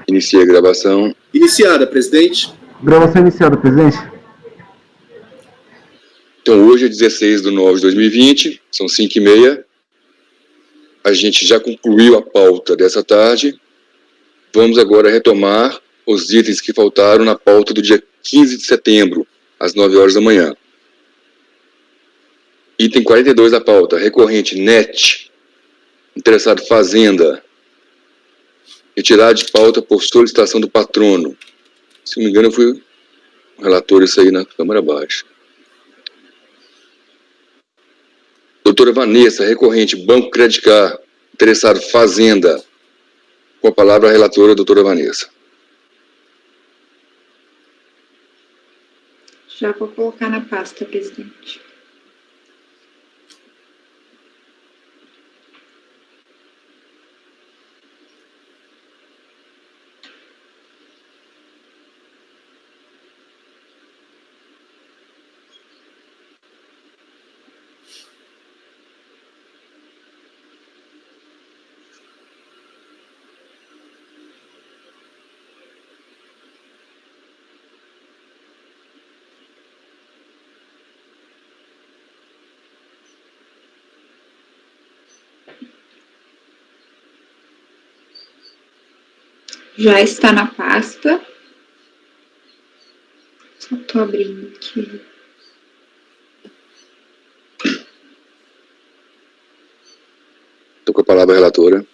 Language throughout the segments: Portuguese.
Inicia a gravação. Iniciada, presidente. Gravação iniciada, presidente. Então, hoje é 16/9/2020, são 5h30. A gente já concluiu a pauta dessa tarde. Vamos agora retomar os itens que faltaram na pauta do dia 15 de setembro, às 9 horas da manhã. Item 42 da pauta, recorrente NET, interessado Fazenda, retirada de pauta por solicitação do patrono. Se não me engano, eu fui o relator isso aí na Câmara Baixa. Doutora Vanessa, recorrente Banco Credicar, interessado Fazenda. Com a palavra a relatora, doutora Vanessa. Já vou colocar na pasta, presidente. Já está na pasta. Só estou abrindo aqui. Estou com a palavra, relatora.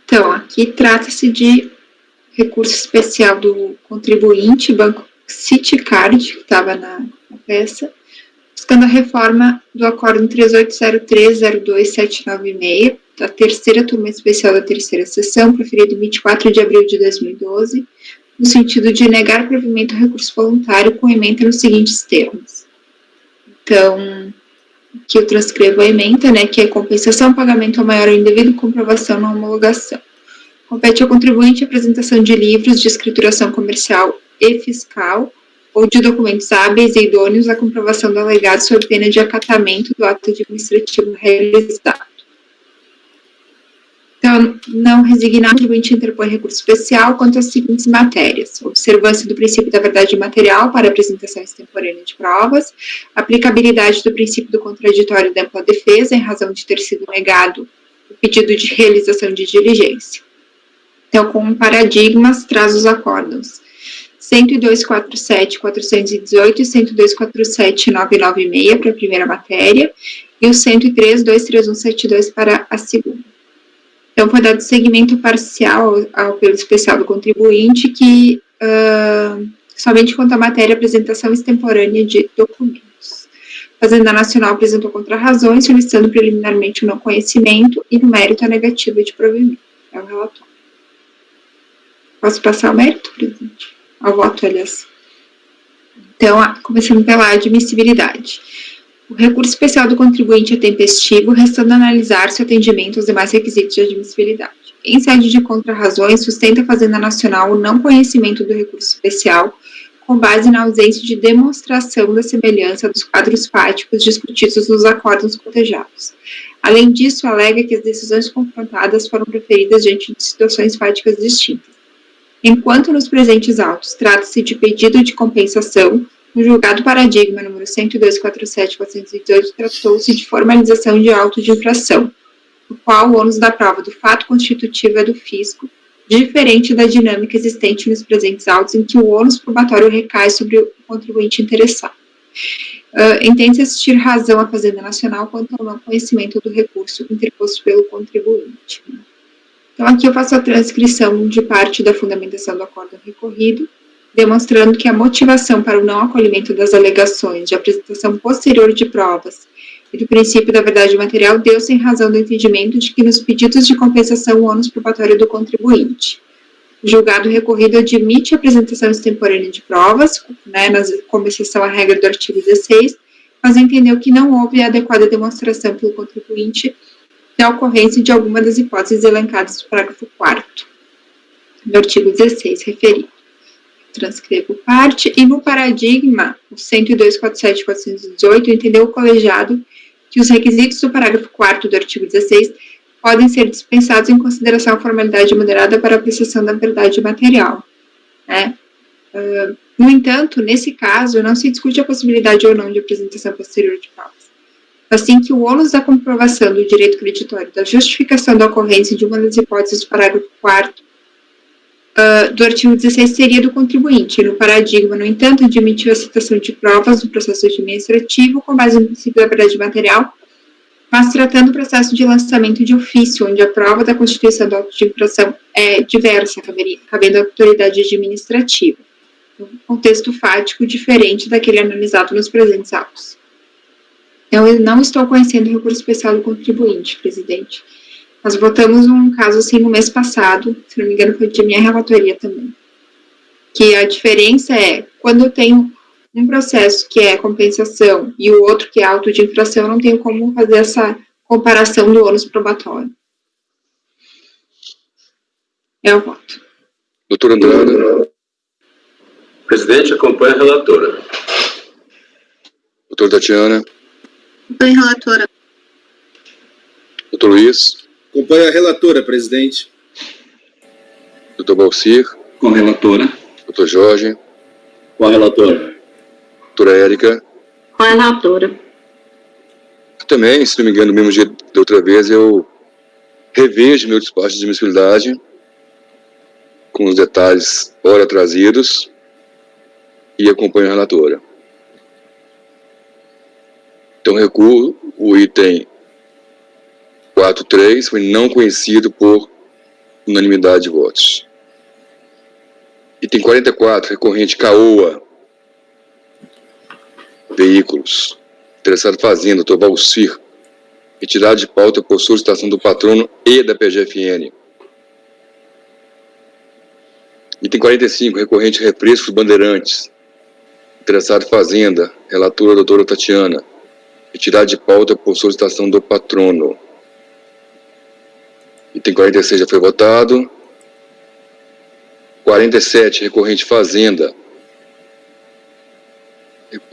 Então, aqui trata-se de recurso especial do contribuinte, Banco Citicard, que estava na peça, buscando a reforma do Acórdão 3803027966, da terceira turma especial da terceira sessão, proferido em 24 de abril de 2012, no sentido de negar provimento ao recurso voluntário com ementa nos seguintes termos. Então, aqui eu transcrevo a ementa, né, que é compensação, pagamento ao maior ou indevido, comprovação na homologação. Compete ao contribuinte a apresentação de livros de escrituração comercial e fiscal ou de documentos hábeis e idôneos à comprovação do alegado sob pena de acatamento do ato administrativo realizado. Então, não resignar, o contribuinte interpõe recurso especial quanto às seguintes matérias: observância do princípio da verdade material para apresentação extemporânea de provas, aplicabilidade do princípio do contraditório da ampla defesa em razão de ter sido negado o pedido de realização de diligência. Então, com paradigmas, traz os acórdãos 102.47.418 e 102.47.996 para a primeira matéria e o 103.23172 para a segunda. Então, foi dado seguimento parcial ao apelo especial do contribuinte que somente quanto à matéria apresentação extemporânea de documentos. A Fazenda Nacional apresentou contrarrazões, solicitando preliminarmente o não conhecimento e no mérito a negativa de provimento. É o relatório. Posso passar ao mérito, presidente? Ao voto, aliás. Então, começando pela admissibilidade. O recurso especial do contribuinte é tempestivo, restando analisar-se o atendimento aos demais requisitos de admissibilidade. Em sede de contrarrazões, sustenta a Fazenda Nacional o não conhecimento do recurso especial, com base na ausência de demonstração da semelhança dos quadros fáticos discutidos nos acórdãos cotejados. Além disso, alega que as decisões confrontadas foram proferidas diante de situações fáticas distintas. Enquanto nos presentes autos trata-se de pedido de compensação, no julgado paradigma número 102.47.418, tratou-se de formalização de auto de infração, no qual o ônus da prova do fato constitutivo é do fisco, diferente da dinâmica existente nos presentes autos, em que o ônus probatório recai sobre o contribuinte interessado. Entende-se assistir razão à Fazenda Nacional quanto ao não conhecimento do recurso interposto pelo contribuinte. Então, aqui eu faço a transcrição de parte da fundamentação do acórdão recorrido, demonstrando que a motivação para o não acolhimento das alegações de apresentação posterior de provas e do princípio da verdade material deu-se em razão do entendimento de que nos pedidos de compensação o ônus probatório do contribuinte. O julgado recorrido admite a apresentação extemporânea de provas, né, como exceção à regra do artigo 16, mas entendeu que não houve a adequada demonstração pelo contribuinte da ocorrência de alguma das hipóteses elencadas no parágrafo 4º do artigo 16 referido. Transcrevo parte, e no paradigma, o 102.47.418, entendeu o colegiado que os requisitos do parágrafo 4º do artigo 16 podem ser dispensados em consideração a formalidade moderada para a apreciação da verdade material, né? No entanto, nesse caso, não se discute a possibilidade ou não de apresentação posterior de provas. Assim que o ônus da comprovação do direito creditório da justificação da ocorrência de uma das hipóteses do parágrafo 4º do artigo 16 seria do contribuinte. No paradigma, no entanto, admitiu a citação de provas do processo administrativo com base no princípio da verdade material, mas tratando o processo de lançamento de ofício, onde a prova da constituição do auto de infração é diversa, cabendo à autoridade administrativa, um contexto fático diferente daquele analisado nos presentes autos. Eu não estou conhecendo o recurso especial do contribuinte, presidente. Nós votamos um caso assim no mês passado, se não me engano foi de minha relatoria também. Que a diferença é, quando eu tenho um processo que é compensação e o outro que é auto de infração, eu não tenho como fazer essa comparação do ônus probatório. É o voto. Doutor Andrada. Presidente, acompanha a relatora. Doutor Tatiana. Acompanha a relatora. Doutor Luiz. Acompanha a relatora, presidente. Doutor Balcir. Com a relatora. Doutor Jorge. Com a relatora. Doutora Érica. Com a relatora. Também, se não me engano, no mesmo jeito da outra vez, eu revejo meu despacho de admissibilidade com os detalhes ora trazidos e acompanho a relatora. Então, recuo o item 4.3, foi não conhecido por unanimidade de votos. Item 44, recorrente CAOA, veículos. Interessado fazenda, doutor Balcir. Retirada de pauta por solicitação do patrono e da PGFN. Item 45, recorrente refrescos bandeirantes. Interessado fazenda, relatora doutora Tatiana. Retirada de pauta por solicitação do patrono. Item 46 já foi votado. 47, recorrente fazenda.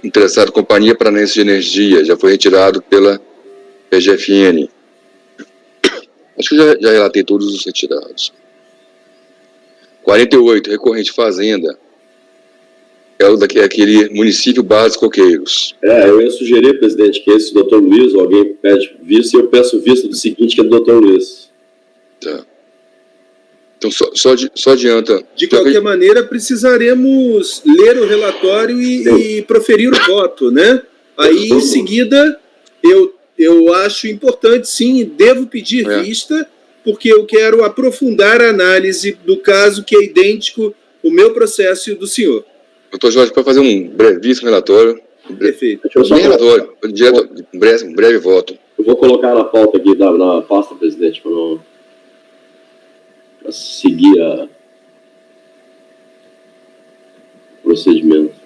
Interessado Companhia Paranaense de Energia, já foi retirado pela PGFN. Acho que já relatei todos os retirados. 48, recorrente fazenda. É aquele município básico Coqueiros. Eu ia sugerir, presidente, que esse doutor Luiz, ou alguém pede vista, e eu peço vista do seguinte, que é do doutor Luiz. Tá. Então, só adianta. De qualquer maneira, precisaremos ler o relatório e proferir o voto, né? Aí, em seguida, eu acho importante, sim, devo pedir vista, porque eu quero aprofundar a análise do caso que é idêntico o meu processo e o do senhor. Doutor Jorge, para fazer um brevíssimo relatório. Perfeito. Nem relatório, direto, um breve voto. Eu vou colocar na pauta aqui, na pasta, presidente, para seguir o procedimento.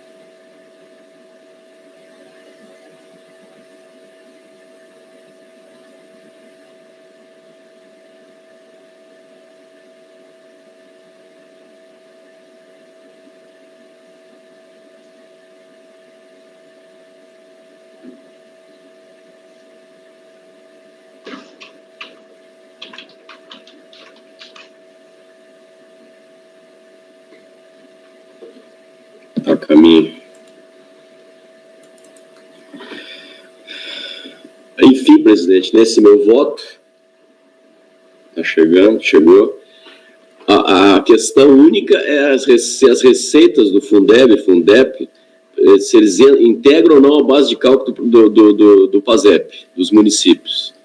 A caminho. Enfim, presidente, nesse meu voto, está chegou. A questão única é se as receitas do Fundeb e Fundep, se eles integram ou não a base de cálculo do PASEP, dos municípios.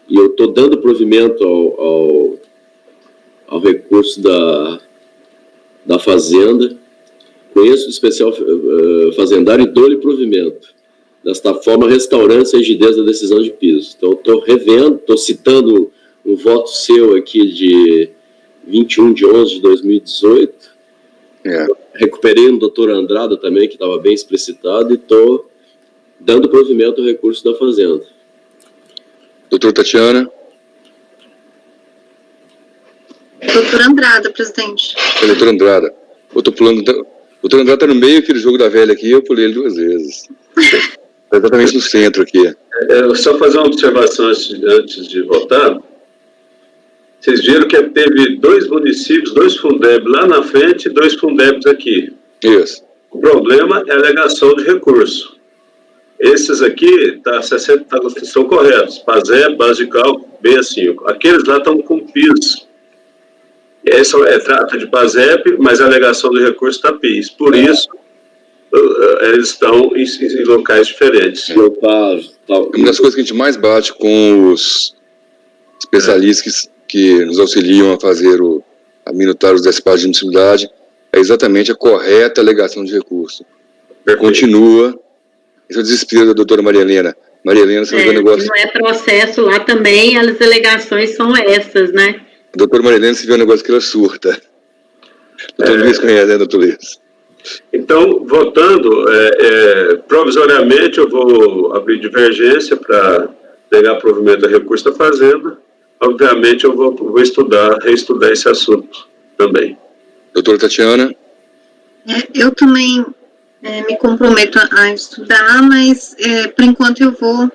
E eu estou dando provimento ao recurso da Fazenda. Conheço o especial fazendário e dou-lhe provimento. Desta forma, restaurando a rigidez da decisão de piso. Então, estou revendo, estou citando um voto seu aqui de 21/11/2018. Recuperei um doutor Andrada também, que estava bem explicitado, e estou dando provimento ao recurso da Fazenda. Doutor Tatiana. Doutor Andrada, presidente. Doutor Andrada. Eu estou pulando. O doutor Andrada está no meio aquele jogo da velha aqui, eu pulei ele 2 vezes. Está exatamente no centro aqui. Só fazer uma observação antes de votar. Vocês viram que teve 2 municípios, 2 Fundeb lá na frente e 2 Fundebs aqui. Isso. O problema é a alegação de recurso. Esses aqui são corretos. PASEP, base de cálculo, 65. Aqueles lá estão com PIS. Essa trata de PASEP, mas a alegação de recurso está PIS. Por isso, eles estão em locais diferentes. Uma das coisas que a gente mais bate com os especialistas que nos auxiliam a fazer a minutar os despachos de admissibilidade é exatamente a correta alegação de recurso. Perfeito. Continua. Esse é o desespero da doutora Maria Helena. Maria Helena, você viu o negócio... Não é processo lá também, as alegações são essas, né? A doutora Maria Helena, você viu um negócio que ela surta. Doutor Luiz conhece, né, doutor Luiz? Então, votando, provisoriamente eu vou abrir divergência para pegar provimento do recurso da Fazenda. Obviamente eu vou reestudar esse assunto também. Doutora Tatiana? Eu também me comprometo a estudar, mas por enquanto eu vou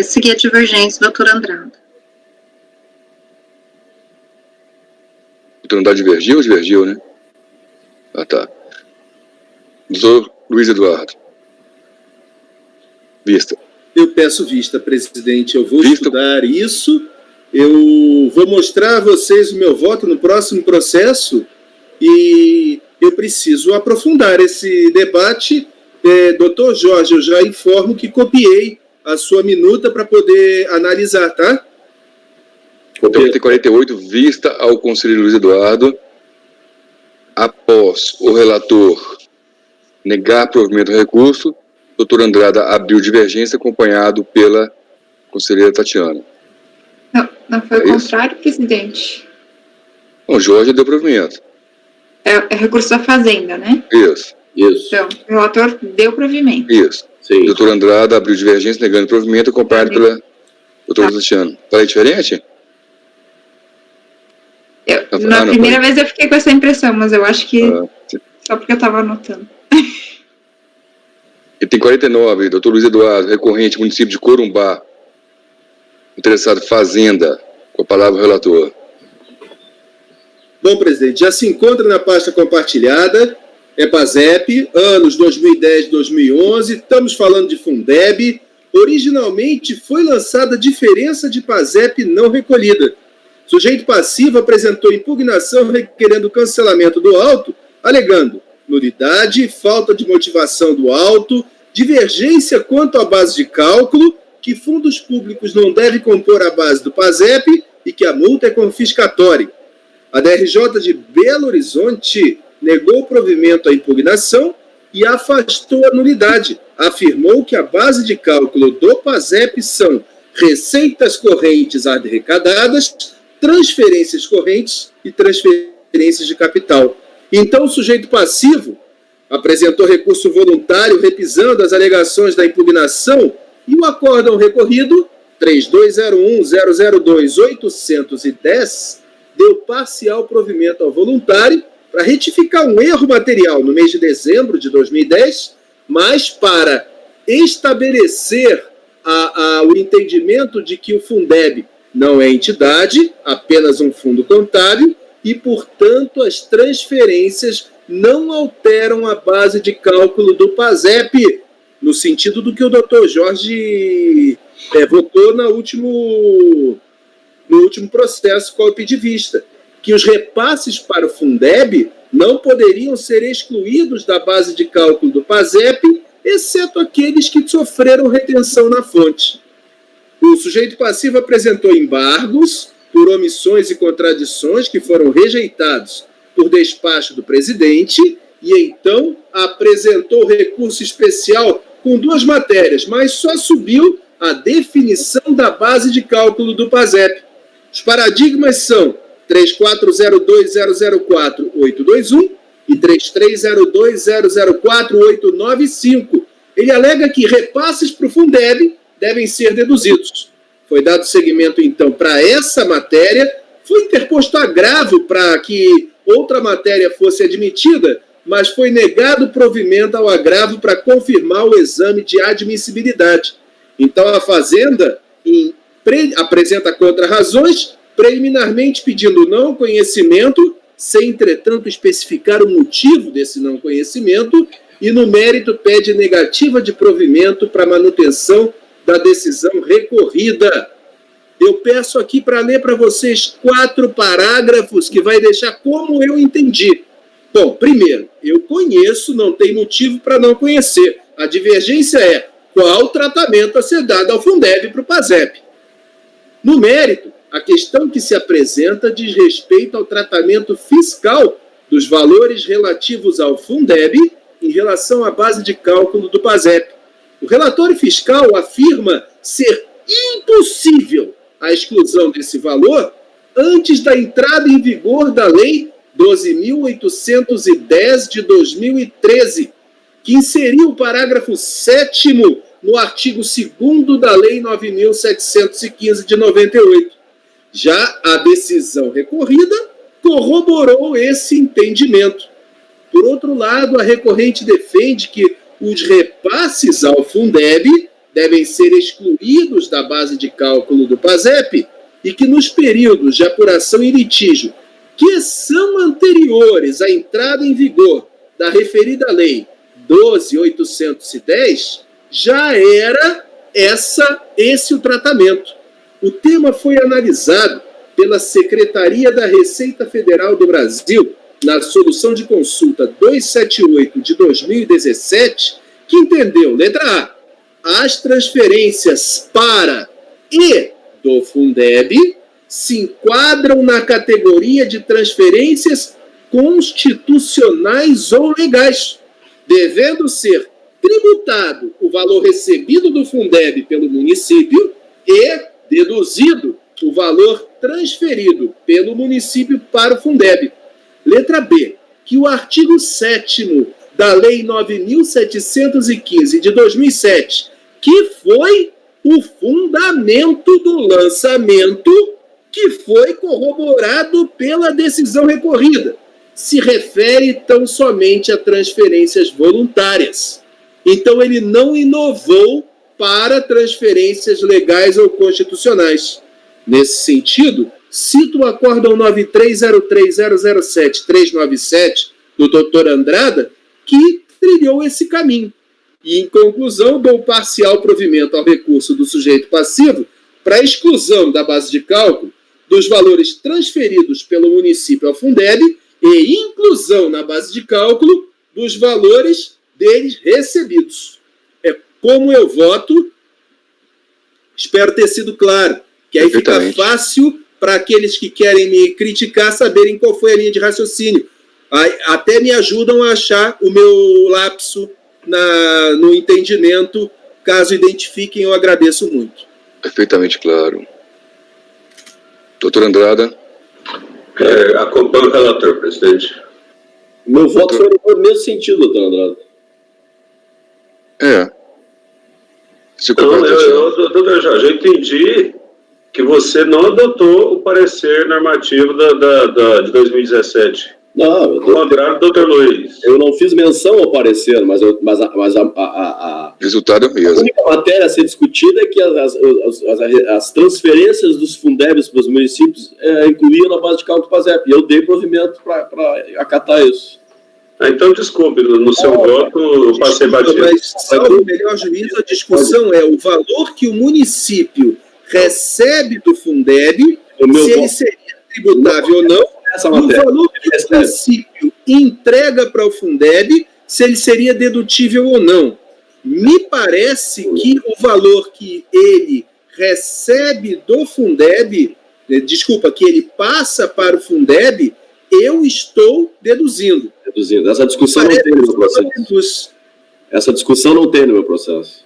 seguir a divergência, doutora Andrada. Doutor Andrada divergiu, né? Ah, tá. Doutor Luiz Eduardo. Vista. Eu peço vista, presidente. Eu vou Vista. estudar isso. Eu vou mostrar a vocês o meu voto no próximo processo e eu preciso aprofundar esse debate. Doutor Jorge, eu já informo que copiei a sua minuta para poder analisar, tá? Então, item 48, vista ao conselheiro Luiz Eduardo, após o relator negar provimento ao recurso, doutor Andrada abriu divergência, acompanhado pela conselheira Tatiana. Não foi o contrário, presidente. O Jorge deu provimento. É recurso da Fazenda, né? Isso. Então, o relator deu provimento. Isso. Sim. Doutor Andrada abriu divergência, negando provimento, acompanhado pela doutora Tatiana. Falei diferente? Na primeira vez eu fiquei com essa impressão, mas eu acho que só porque eu estava anotando. Item 49, doutor Luiz Eduardo, recorrente, município de Corumbá. Interessado, Fazenda. Com a palavra o relator. Bom, presidente, já se encontra na pasta compartilhada, é PASEP, anos 2010 e 2011, estamos falando de Fundeb. Originalmente foi lançada diferença de PASEP não recolhida. Sujeito passivo apresentou impugnação requerendo cancelamento do auto, alegando nulidade, falta de motivação do auto, divergência quanto à base de cálculo, que fundos públicos não devem compor a base do PASEP e que a multa é confiscatória. A DRJ de Belo Horizonte negou o provimento à impugnação e afastou a nulidade. Afirmou que a base de cálculo do PASEP são receitas correntes arrecadadas, transferências correntes e transferências de capital. Então, o sujeito passivo apresentou recurso voluntário repisando as alegações da impugnação e o acórdão recorrido 3201-002-810 deu parcial provimento ao voluntário para retificar um erro material no mês de dezembro de 2010, mas para estabelecer o entendimento de que o Fundeb não é entidade, apenas um fundo contábil, e, portanto, as transferências não alteram a base de cálculo do PASEP, no sentido do que o doutor Jorge votou no último processo com a de vista, que os repasses para o Fundeb não poderiam ser excluídos da base de cálculo do PASEP, exceto aqueles que sofreram retenção na fonte. O sujeito passivo apresentou embargos por omissões e contradições que foram rejeitados por despacho do presidente e, então, apresentou recurso especial com 2 matérias, mas só subiu a definição da base de cálculo do PASEP. Os paradigmas são 3402004821 e 3302004895. Ele alega que repasses para o Fundeb devem ser deduzidos. Foi dado seguimento, então, para essa matéria, foi interposto agravo para que outra matéria fosse admitida, mas foi negado provimento ao agravo para confirmar o exame de admissibilidade. Então, a Fazenda apresenta contrarrazões preliminarmente pedindo não conhecimento, sem, entretanto, especificar o motivo desse não conhecimento, e no mérito pede negativa de provimento para manutenção da decisão recorrida. Eu peço aqui para ler para vocês 4 parágrafos que vai deixar como eu entendi. Bom, primeiro, eu conheço, não tem motivo para não conhecer. A divergência é qual tratamento a ser dado ao Fundeb para o PASEP. No mérito, a questão que se apresenta diz respeito ao tratamento fiscal dos valores relativos ao Fundeb em relação à base de cálculo do PASEP. O relatório fiscal afirma ser impossível a exclusão desse valor antes da entrada em vigor da Lei 12.810 de 2013, que inseriu o parágrafo 7º no artigo 2º da Lei 9.715 de 98. Já a decisão recorrida corroborou esse entendimento. Por outro lado, a recorrente defende que os repasses ao Fundeb devem ser excluídos da base de cálculo do PASEP e que nos períodos de apuração em litígio que são anteriores à entrada em vigor da referida Lei 12.810, já era esse o tratamento. O tema foi analisado pela Secretaria da Receita Federal do Brasil na Solução de Consulta 278 de 2017, que entendeu, letra A, as transferências para e do Fundeb se enquadram na categoria de transferências constitucionais ou legais, devendo ser tributado o valor recebido do Fundeb pelo município e deduzido o valor transferido pelo município para o Fundeb. Letra B, que o artigo 7º da Lei 9.715 de 2007, que foi o fundamento do lançamento, que foi corroborado pela decisão recorrida, se refere tão somente a transferências voluntárias. Então, ele não inovou para transferências legais ou constitucionais. Nesse sentido, cito o Acórdão 9303007397 do Dr. Andrada, que trilhou esse caminho. E, em conclusão, dou parcial provimento ao recurso do sujeito passivo para exclusão da base de cálculo dos valores transferidos pelo município ao Fundeb e inclusão na base de cálculo dos valores deles recebidos. É como eu voto, espero ter sido claro, que aí fica fácil para aqueles que querem me criticar saberem qual foi a linha de raciocínio. Até me ajudam a achar o meu lapso no entendimento. Caso identifiquem, eu agradeço muito. Perfeitamente claro. Doutor Andrada. Acompanho o relator, presidente. Meu voto foi no mesmo sentido, doutor Andrada. Doutor Jorge, eu entendi que você não adotou o parecer normativo de 2017. Não, ao contrário do doutor Luiz. Eu não fiz menção ao parecer, mas o resultado é o mesmo. A única matéria a ser discutida é que as transferências dos Fundebs para os municípios incluíam na base de cálculo do PASEP. E eu dei provimento para acatar isso. Então, desculpe, no seu voto eu passei batido. Mas, salvo o melhor juízo, a discussão é o valor que o município recebe do Fundeb, se ele seria tributável ou não, e o valor que o município entrega para o Fundeb, se ele seria dedutível ou não. Me parece que o valor que ele recebe do Fundeb, que ele passa para o Fundeb, eu estou deduzindo. Essa discussão não tem no meu processo. Essa discussão não tem no meu processo.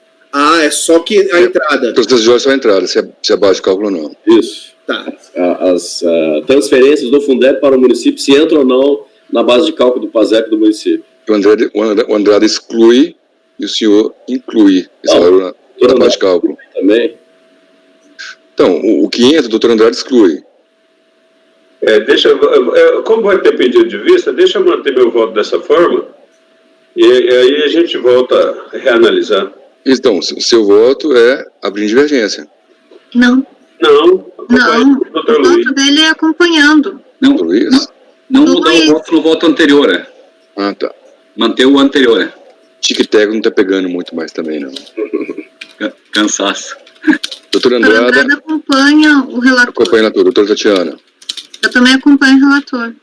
É só que a entrada. As decisões são a entrada, se é base de cálculo ou não. Isso. Tá. As transferências do Fundeb para o município, se entram ou não na base de cálculo do PASEP do município. O Andrade exclui e o senhor inclui esse valor na base de cálculo. Também. Então, o que entra, o doutor Andrade exclui. Como vai ter pedido de vista, deixa eu manter meu voto dessa forma e aí a gente volta a reanalisar. Então, seu voto é abrir divergência. Não. Não, Não, o doutor Luiz. voto dele é acompanhando. Não, Luiz? não Do mudar Luiz. o voto no voto anterior, né? Ah, tá. Manter o anterior. Tic-tac não tá pegando muito mais também, não. Cansaço. Doutor O Andrada, Andrada acompanha o relator. acompanha a doutora Tatiana. Eu também acompanho o relator.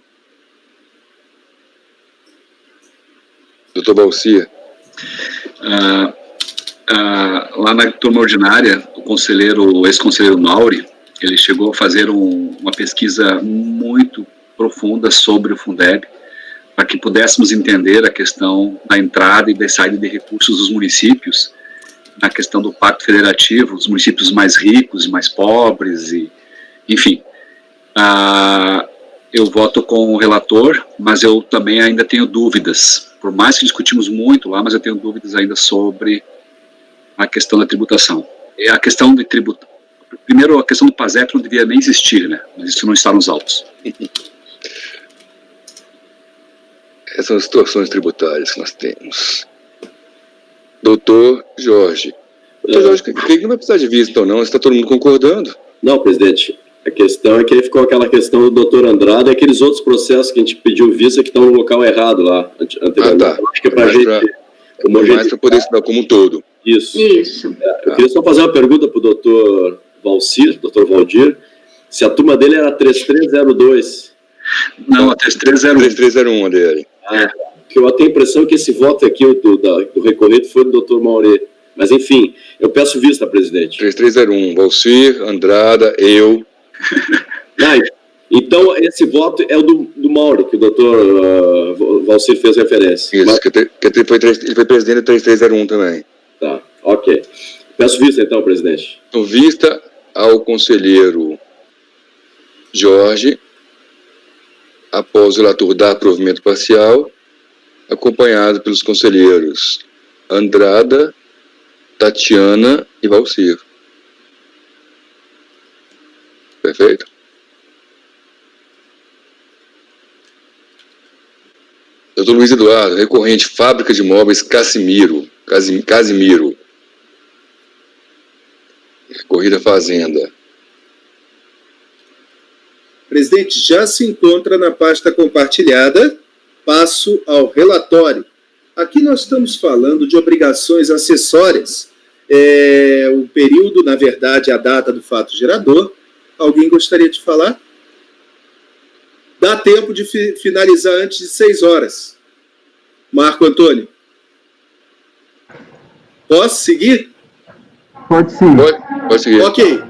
Doutor Valcir, Lá na turma ordinária, o ex-conselheiro Mauri, ele chegou a fazer uma pesquisa muito profunda sobre o Fundeb, para que pudéssemos entender a questão da entrada e da saída de recursos dos municípios, na questão do pacto federativo, os municípios mais ricos e mais pobres, e, enfim. Eu voto com o relator, mas eu também ainda tenho dúvidas, por mais que discutimos muito lá, mas eu tenho dúvidas ainda sobre a questão da tributação. A questão de tributo, primeiro, a questão do PASEP não devia nem existir, né? Mas isso não está nos autos. essas são as situações tributárias que nós temos. Doutor Jorge. Doutor Jorge, que não vai precisar de vista ou não, está todo mundo concordando. Não, presidente. A questão é que aí ficou aquela questão do doutor Andrade e aqueles outros processos que a gente pediu vista que estão no local errado lá, anteriormente. Ah, tá. Acho que é para a gente... Mais para poder estudar como um todo. Isso. Isso. Eu queria só fazer uma pergunta para o doutor Valdir, se a turma dele era 3302. Não, a 3301. 3301 a dele. Que eu tenho a impressão que esse voto aqui do recorrido foi do doutor Maurê. Mas, enfim, eu peço vista, presidente. 3301, Valcir, Andrada, eu. Então, esse voto é o do Mauro, que o doutor Valcir fez referência. Isso, ele foi presidente do 3301 também. Tá, ok. Peço vista, então, presidente. Então, vista ao conselheiro Jorge, após o relator dar provimento parcial, acompanhado pelos conselheiros Andrada, Tatiana e Valcir. Perfeito? Doutor Luiz Eduardo, recorrente, Fábrica de Móveis Casimiro. Recorrida Fazenda. Presidente, já se encontra na pasta compartilhada. Passo ao relatório. Aqui nós estamos falando de obrigações acessórias. O período, na verdade, a data do fato gerador. Alguém gostaria de falar? Dá tempo de finalizar antes de 6 horas. Marco Antônio. Posso seguir? Pode sim. Pode seguir. Ok.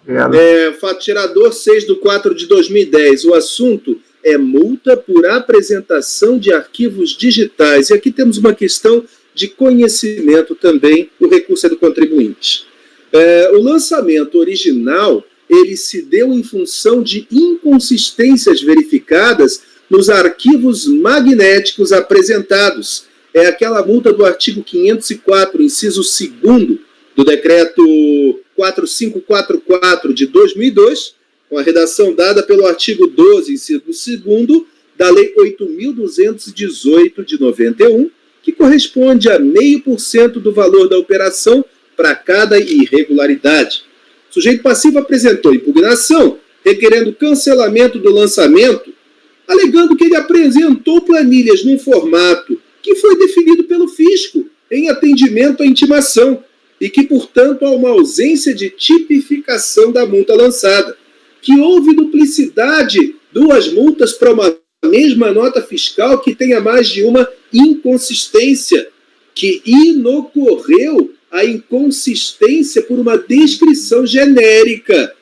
Obrigado. Fato gerador 6/4/2010. O assunto é multa por apresentação de arquivos digitais. E aqui temos uma questão de conhecimento também. O recurso é do contribuinte. O lançamento original ele se deu em função de inconsistências verificadas nos arquivos magnéticos apresentados. É aquela multa do artigo 504, inciso 2º, do decreto 4544 de 2002, com a redação dada pelo artigo 12, inciso 2º, da Lei 8.218 de 91, que corresponde a 0,5% do valor da operação para cada irregularidade. O sujeito passivo apresentou impugnação, requerendo cancelamento do lançamento, alegando que ele apresentou planilhas num formato que foi definido pelo fisco em atendimento à intimação e que, portanto, há uma ausência de tipificação da multa lançada, que houve duplicidade, 2 multas para uma mesma nota fiscal que tenha mais de uma inconsistência, que inocorreu a inconsistência por uma descrição genérica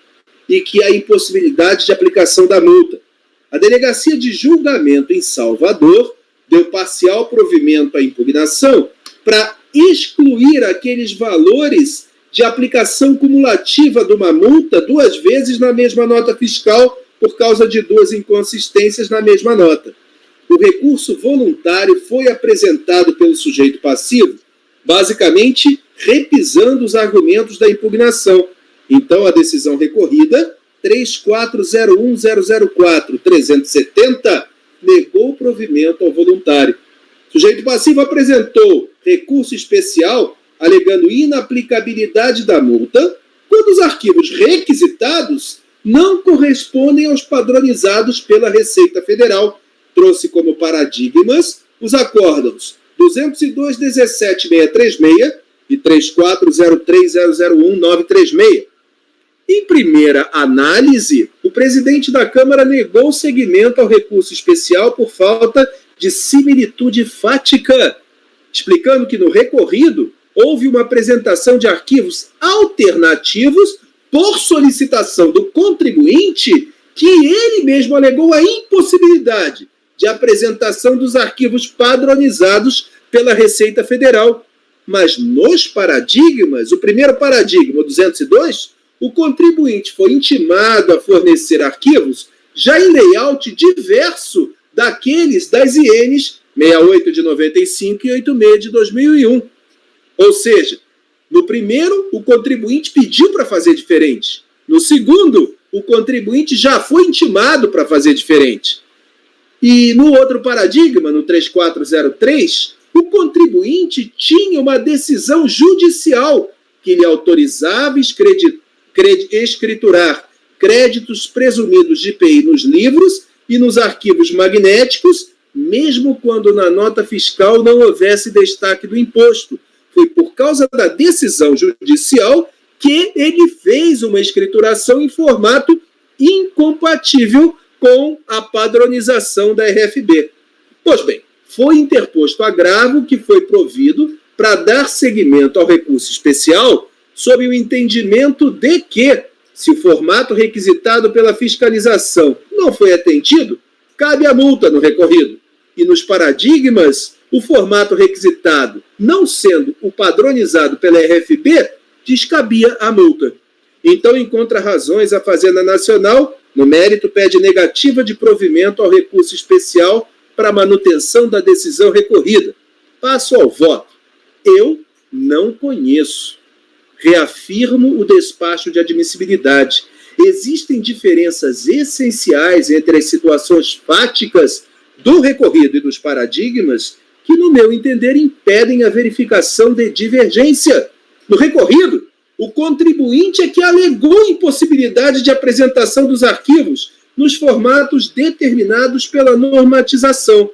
e que a impossibilidade de aplicação da multa. A Delegacia de Julgamento em Salvador deu parcial provimento à impugnação para excluir aqueles valores de aplicação cumulativa de uma multa 2 vezes na mesma nota fiscal por causa de 2 inconsistências na mesma nota. O recurso voluntário foi apresentado pelo sujeito passivo, basicamente repisando os argumentos da impugnação. Então, a decisão recorrida, 3401.004.370, negou o provimento ao voluntário. O sujeito passivo apresentou recurso especial alegando inaplicabilidade da multa quando os arquivos requisitados não correspondem aos padronizados pela Receita Federal. Trouxe como paradigmas os acórdãos 202.17.636 e 3403.001.936. Em primeira análise, o presidente da Câmara negou seguimento ao recurso especial por falta de similitude fática, explicando que no recorrido houve uma apresentação de arquivos alternativos por solicitação do contribuinte, que ele mesmo alegou a impossibilidade de apresentação dos arquivos padronizados pela Receita Federal. Mas nos paradigmas, o primeiro paradigma, 202, o contribuinte foi intimado a fornecer arquivos já em layout diverso daqueles das INs 68 de 95 e 86 de 2001. Ou seja, no primeiro, o contribuinte pediu para fazer diferente. No segundo, o contribuinte já foi intimado para fazer diferente. E no outro paradigma, no 3403, o contribuinte tinha uma decisão judicial que lhe autorizava escriturar créditos presumidos de IPI nos livros e nos arquivos magnéticos, mesmo quando na nota fiscal não houvesse destaque do imposto. Foi por causa da decisão judicial que ele fez uma escrituração em formato incompatível com a padronização da RFB. Pois bem, foi interposto agravo que foi provido para dar seguimento ao recurso especial sob o entendimento de que, se o formato requisitado pela fiscalização não foi atendido, cabe a multa no recorrido. E nos paradigmas, o formato requisitado, não sendo o padronizado pela RFB, descabia a multa. Então, encontra razões a Fazenda Nacional, no mérito, pede negativa de provimento ao recurso especial para manutenção da decisão recorrida. Passo ao voto. Eu não conheço. Reafirmo o despacho de admissibilidade. Existem diferenças essenciais entre as situações fáticas do recorrido e dos paradigmas que, no meu entender, impedem a verificação de divergência. No recorrido, o contribuinte é que alegou impossibilidade de apresentação dos arquivos nos formatos determinados pela normatização.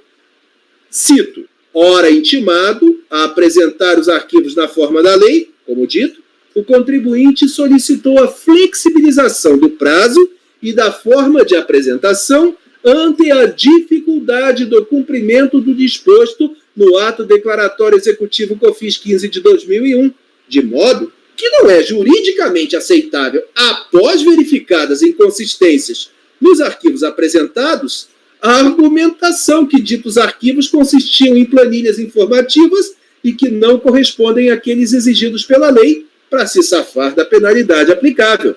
Cito, ora intimado a apresentar os arquivos na forma da lei, como dito, o contribuinte solicitou a flexibilização do prazo e da forma de apresentação ante a dificuldade do cumprimento do disposto no ato declaratório executivo COFINS 15 de 2001, de modo que não é juridicamente aceitável, após verificadas inconsistências nos arquivos apresentados, a argumentação que ditos arquivos consistiam em planilhas informativas e que não correspondem àqueles exigidos pela lei para se safar da penalidade aplicável.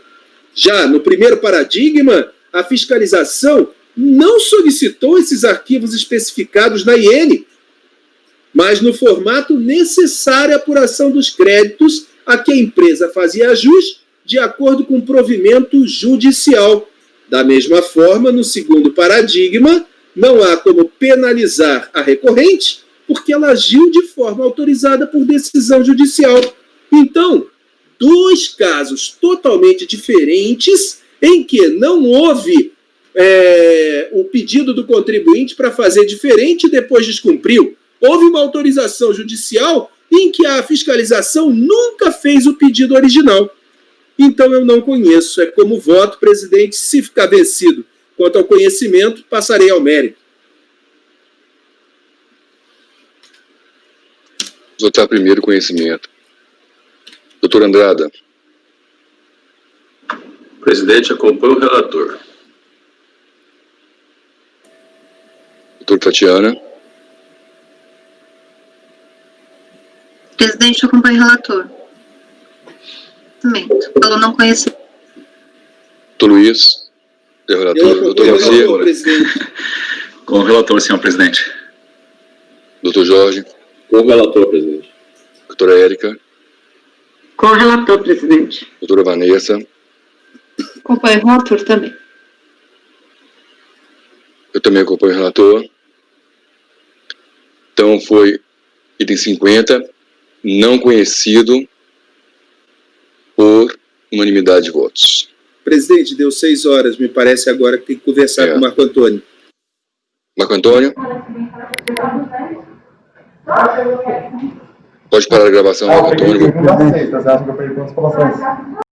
Já no primeiro paradigma, a fiscalização não solicitou esses arquivos especificados na IN, mas no formato necessário à apuração dos créditos a que a empresa fazia ajuste de acordo com o provimento judicial. Da mesma forma, no segundo paradigma, não há como penalizar a recorrente, porque ela agiu de forma autorizada por decisão judicial. Então, dois casos totalmente diferentes em que não houve o pedido do contribuinte para fazer diferente e depois descumpriu. Houve uma autorização judicial em que a fiscalização nunca fez o pedido original. Então eu não conheço. É como voto, presidente. Se ficar vencido quanto ao conhecimento, passarei ao mérito. Votar primeiro conhecimento. Doutor Andrada. Presidente, acompanha o relator. Doutor Tatiana. Presidente, acompanha o relator. Falou não conhecer. Doutor Luiz. Relator. Doutor Garcia. Presidente. Com o relator, senhor presidente. Doutor Jorge. Com o relator, presidente. Doutora Érica. Com o relator, presidente. Doutora Vanessa. Acompanho o relator também. Eu também acompanho o relator. Então foi item 50, não conhecido por unanimidade de votos. Presidente, deu 6 horas, me parece agora que tem que conversar com o Marco Antônio. Marco Antônio? Pode parar a gravação, Marco Antônio. Aceita, você acha que eu perdi as colocações?